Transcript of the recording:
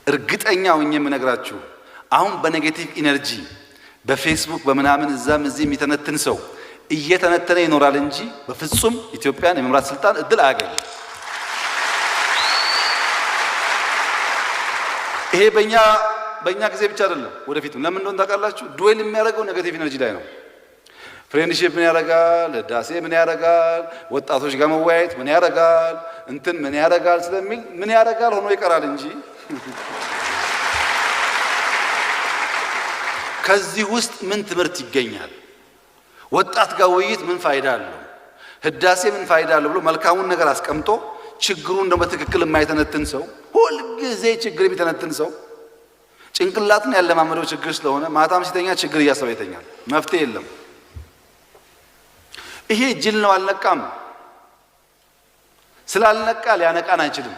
እርግጠኛው የምነግራችሁ አሁን በኔጌቲቭ ኢነርጂ በፌስቡክ በመናምን እዛም እዚህ የሚተነትን ሰው እየተነተነ ይኖራል እንጂ በፍጹም ኢትዮጵያን የመምራት ስልጣን እድል አያገኝም። ይሄ በእኛ ጊዜ ብቻ አይደለም፣ ወደፊትም ለምን እንደሆነ ታውቃላችሁ? ዱዌል የሚያደርገው ኔጌቲቭ ኢነርጂ ላይ ነው። ፍሬንድሺፕ ምን ያደርጋል፣ ህዳሴ ምን ያደርጋል፣ ወጣቶች ጋር መወያየት ምን ያደርጋል፣ እንትን ምን ያደርጋል ስለሚል ምን ያደርጋል ሆኖ ይቀራል እንጂ ከዚህ ውስጥ ምን ትምህርት ይገኛል? ወጣት ጋር ውይይት ምን ፋይዳ አለው? ህዳሴ ምን ፋይዳ አለው ብሎ መልካሙን ነገር አስቀምጦ ችግሩን ደግሞ በትክክል የማይተነትን ሰው፣ ሁል ጊዜ ችግር የሚተነትን ሰው ጭንቅላቱን ያለማመደው ችግር ስለሆነ ማታም ሲተኛ ችግር እያሰበ ይተኛል። መፍትሄ የለም። ይሄ ጅል ነው፣ አልነቃም። ስላልነቃ ሊያነቃን አይችልም።